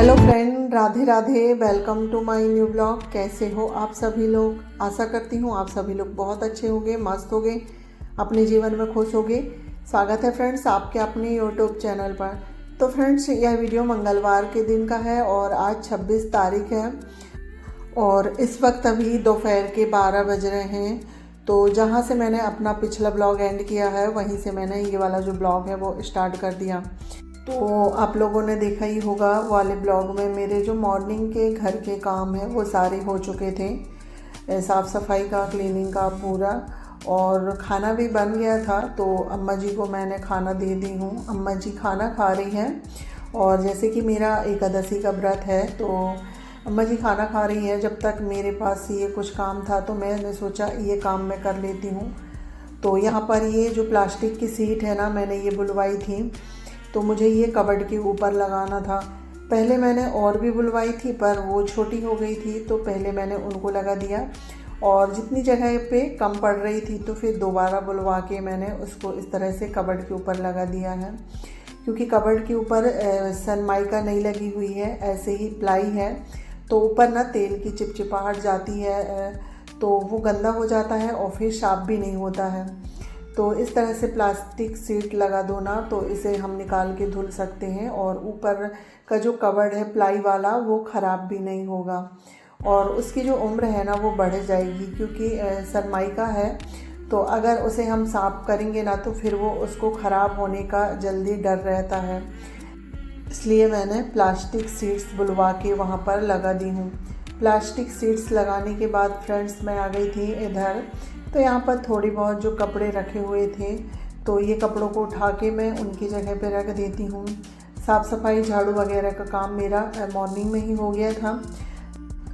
Hello friend, Radhe Radhe. Welcome to my new blog. कैसे हो आप सभी लोग? आशा करती हूँ आप सभी लोग बहुत अच्छे होंगे, मस्त होंगे, अपने जीवन में खुश होंगे। स्वागत है फ्रेंड्स आपके अपने यूट्यूब चैनल पर। तो फ्रेंड्स, यह वीडियो मंगलवार के दिन का है और आज 26 तारीख है और इस वक्त अभी दोपहर के 12 बज रहे हैं। तो जहाँ से मैंने अपना पिछला ब्लॉग एंड किया है वहीं से मैंने ये वाला जो ब्लॉग है वो स्टार्ट कर दिया। तो आप लोगों ने देखा ही होगा वाले ब्लॉग में मेरे जो मॉर्निंग के घर के काम हैं वो सारे हो चुके थे, साफ़ सफाई का, क्लीनिंग का पूरा, और खाना भी बन गया था। तो अम्मा जी को मैंने खाना दे दी हूँ। अम्मा जी खाना खा रही हैं और जैसे कि मेरा एकादशी का व्रत है तो अम्मा जी खाना खा रही हैं। जब तक मेरे पास ये कुछ काम था तो मैंने सोचा ये काम मैं कर लेती हूँ। तो यहाँ पर ये जो प्लास्टिक की सीट है ना, मैंने ये बुलवाई थी, तो मुझे ये कबर्ड के ऊपर लगाना था। पहले मैंने और भी बुलवाई थी पर वो छोटी हो गई थी तो पहले मैंने उनको लगा दिया, और जितनी जगह पे कम पड़ रही थी तो फिर दोबारा बुलवा के मैंने उसको इस तरह से कबर्ड के ऊपर लगा दिया है। क्योंकि कबर्ड के ऊपर सनमाइका नहीं लगी हुई है, ऐसे ही प्लाई है, तो ऊपर ना तेल की चिपचिपाहट जाती है तो वो गंदा हो जाता है और फिर साफ भी नहीं होता है। तो इस तरह से प्लास्टिक सीट लगा दो ना तो इसे हम निकाल के धुल सकते हैं और ऊपर का जो कवर्ड है प्लाई वाला वो ख़राब भी नहीं होगा और उसकी जो उम्र है ना वो बढ़ जाएगी। क्योंकि सनमाइका है तो अगर उसे हम साफ़ करेंगे ना तो फिर वो उसको ख़राब होने का जल्दी डर रहता है। इसलिए मैंने प्लास्टिक सीट्स बुलवा के वहाँ पर लगा दी हूँ। प्लास्टिक सीट्स लगाने के बाद फ्रेंड्स मैं आ गई थी इधर। तो यहाँ पर थोड़ी बहुत जो कपड़े रखे हुए थे तो ये कपड़ों को उठा के मैं उनकी जगह पे रख देती हूँ। साफ़ सफाई झाड़ू वगैरह का काम मेरा मॉर्निंग में ही हो गया था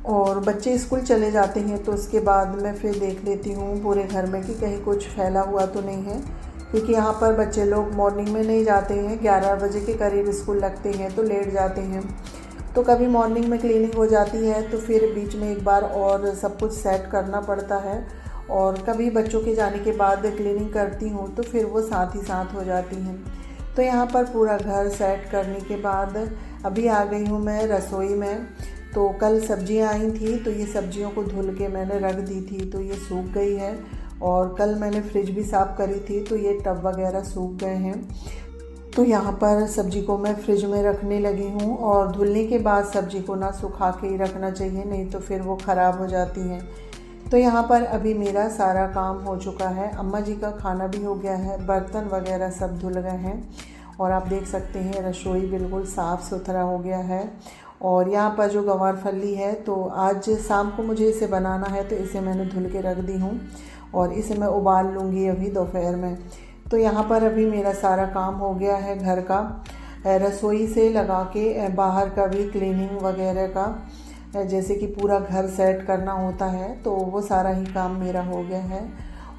और बच्चे स्कूल चले जाते हैं तो उसके बाद मैं फिर देख लेती हूँ पूरे घर में कि कहीं कुछ फैला हुआ तो नहीं है। क्योंकि यहाँ पर बच्चे लोग मॉर्निंग में नहीं जाते हैं, 11 बजे के करीब स्कूल लगते हैं तो लेट जाते हैं। तो कभी मॉर्निंग में क्लीनिंग हो जाती है तो फिर बीच में एक बार और सब कुछ सेट करना पड़ता है, और कभी बच्चों के जाने के बाद क्लीनिंग करती हूँ तो फिर वो साथ ही साथ हो जाती हैं। तो यहाँ पर पूरा घर सेट करने के बाद अभी आ गई हूँ मैं रसोई में। तो कल सब्जियाँ आई थी तो ये सब्जियों को धुल के मैंने रख दी थी तो ये सूख गई है, और कल मैंने फ्रिज भी साफ़ करी थी तो ये टब वगैरह सूख गए हैं। तो यहाँ पर सब्जी को मैं फ्रिज में रखने लगी हूँ, और धुलने के बाद सब्जी को ना सुखा के ही रखना चाहिए, नहीं तो फिर वो ख़राब हो जाती हैं। तो यहाँ पर अभी मेरा सारा काम हो चुका है। अम्मा जी का खाना भी हो गया है, बर्तन वगैरह सब धुल गए हैं, और आप देख सकते हैं रसोई बिल्कुल साफ़ सुथरा हो गया है। और यहाँ पर जो गंवार फली है तो आज शाम को मुझे इसे बनाना है तो इसे मैंने धुल के रख दी हूँ और इसे मैं उबाल लूँगी अभी दोपहर में। तो यहाँ पर अभी मेरा सारा काम हो गया है घर का, रसोई से लगा के बाहर का भी क्लीनिंग वगैरह का, जैसे कि पूरा घर सेट करना होता है तो वो सारा ही काम मेरा हो गया है।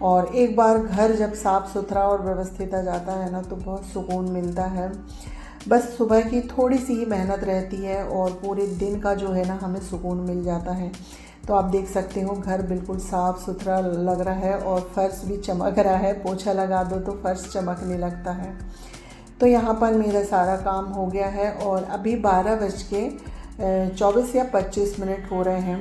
और एक बार घर जब साफ़ सुथरा और व्यवस्थित आ जाता है ना तो बहुत सुकून मिलता है। बस सुबह की थोड़ी सी ही मेहनत रहती है और पूरे दिन का जो है ना हमें सुकून मिल जाता है। तो आप देख सकते हो घर बिल्कुल साफ़ सुथरा लग रहा है और फर्श भी चमक रहा है, पोछा लगा दो तो फर्श चमकने लगता है। तो यहाँ पर मेरा सारा काम हो गया है और अभी 12 बज के 24 या 25 मिनट हो रहे हैं।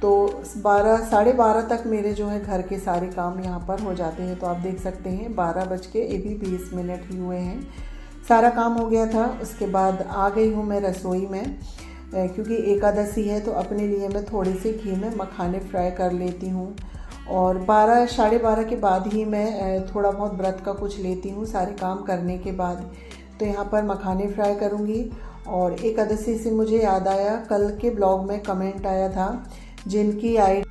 तो 12 साढ़े 12 तक मेरे जो है घर के सारे काम यहाँ पर हो जाते हैं। तो आप देख सकते हैं 12 बज के अभी 20 मिनट ही हुए हैं, सारा काम हो गया था। उसके बाद आ गई हूँ मैं रसोई में, क्योंकि एकादशी है तो अपने लिए मैं थोड़ी सी घी में मखाने फ्राई कर लेती हूँ। और 12 साढ़े 12 के बाद ही मैं थोड़ा बहुत व्रत का कुछ लेती हूँ सारे काम करने के बाद। तो यहाँ पर मखाने फ्राई करूँगी। और एकादशी से मुझे याद आया, कल के ब्लॉग में कमेंट आया था जिनकी आई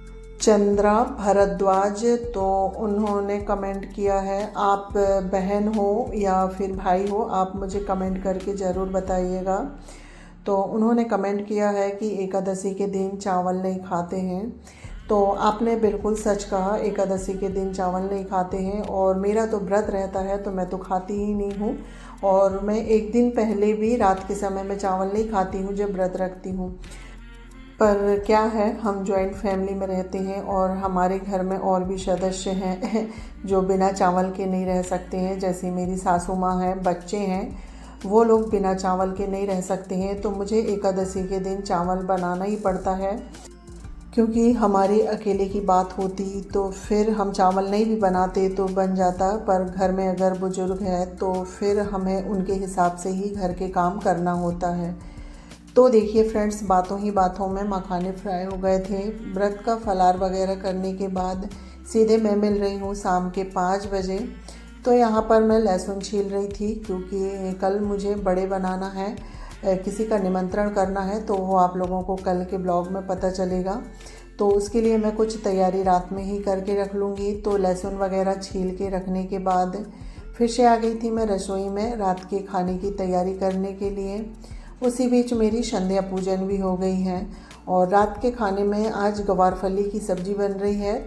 चंद्रा भारद्वाज, तो उन्होंने कमेंट किया है, आप बहन हो या फिर भाई हो, आप मुझे कमेंट करके ज़रूर बताइएगा। तो उन्होंने कमेंट किया है कि एकादशी के दिन चावल नहीं खाते हैं। तो आपने बिल्कुल सच कहा, एकादशी के दिन चावल नहीं खाते हैं और मेरा तो व्रत रहता है तो मैं तो खाती ही नहीं हूँ। और मैं एक दिन पहले भी रात के समय में चावल नहीं खाती हूँ जब व्रत रखती हूँ। पर क्या है, हम जॉइंट फैमिली में रहते हैं और हमारे घर में और भी सदस्य हैं जो बिना चावल के नहीं रह सकते हैं, जैसे मेरी सासू माँ हैं, बच्चे हैं। वो लोग बिना चावल के नहीं रह सकते हैं, तो मुझे एकादशी के दिन चावल बनाना ही पड़ता है। क्योंकि हमारे अकेले की बात होती तो फिर हम चावल नहीं भी बनाते तो बन जाता, पर घर में अगर बुज़ुर्ग है तो फिर हमें उनके हिसाब से ही घर के काम करना होता है। तो देखिए फ्रेंड्स, बातों ही बातों में मखाने फ्राई हो गए थे। व्रत का फलार वगैरह करने के बाद सीधे मैं मिल रही हूँ शाम के 5 बजे। तो यहाँ पर मैं लहसुन छील रही थी, क्योंकि कल मुझे बड़े बनाना है, किसी का निमंत्रण करना है, तो वो आप लोगों को कल के ब्लॉग में पता चलेगा। तो उसके लिए मैं कुछ तैयारी रात में ही करके रख लूँगी। तो लहसुन वगैरह छील के रखने के बाद फिर से आ गई थी मैं रसोई में रात के खाने की तैयारी करने के लिए। उसी बीच मेरी संध्या पूजन भी हो गई है और रात के खाने में आज गवार फली की सब्ज़ी बन रही है।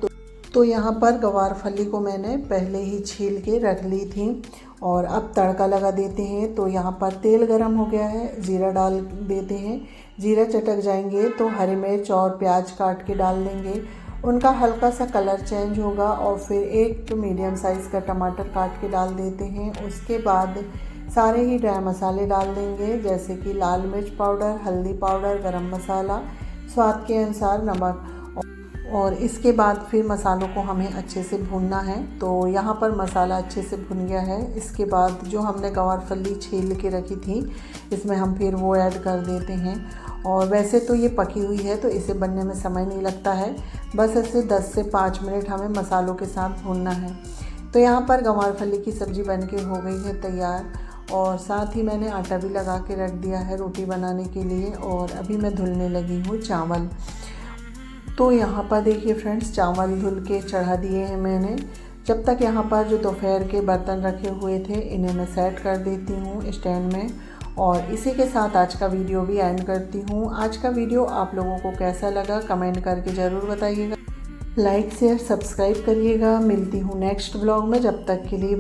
तो यहाँ पर गवार फली को मैंने पहले ही छील के रख ली थी और अब तड़का लगा देते हैं। तो यहाँ पर तेल गरम हो गया है, जीरा डाल देते हैं। जीरा चटक जाएंगे तो हरी मिर्च और प्याज काट के डाल देंगे, उनका हल्का सा कलर चेंज होगा और फिर एक मीडियम साइज़ का टमाटर काट के डाल देते हैं। उसके बाद सारे ही ड्राई मसाले डाल देंगे, जैसे कि लाल मिर्च पाउडर, हल्दी पाउडर, गरम मसाला, स्वाद के अनुसार नमक। और इसके बाद फिर मसालों को हमें अच्छे से भूनना है। तो यहाँ पर मसाला अच्छे से भुन गया है। इसके बाद जो हमने गवार फली छील के रखी थी, इसमें हम फिर वो ऐड कर देते हैं। और वैसे तो ये पकी हुई है तो इसे बनने में समय नहीं लगता है, बस इसे 10 से 5 मिनट हमें मसालों के साथ भूनना है। तो यहाँ पर गवार फली की सब्ज़ी बनके हो गई है तैयार और साथ ही मैंने आटा भी लगा के रख दिया है रोटी बनाने के लिए। और अभी मैं धुलने लगी हूँ चावल। तो यहाँ पर देखिए फ्रेंड्स, चावल धुल के चढ़ा दिए हैं मैंने। जब तक यहाँ पर जो दोपहर के बर्तन रखे हुए थे इन्हें मैं सेट कर देती हूँ स्टैंड में। और इसी के साथ आज का वीडियो भी एंड करती हूँ। आज का वीडियो आप लोगों को कैसा लगा कमेंट करके ज़रूर बताइएगा। लाइक शेयर सब्सक्राइब करिएगा। मिलती हूँ नेक्स्ट ब्लॉग में, जब तक के लिए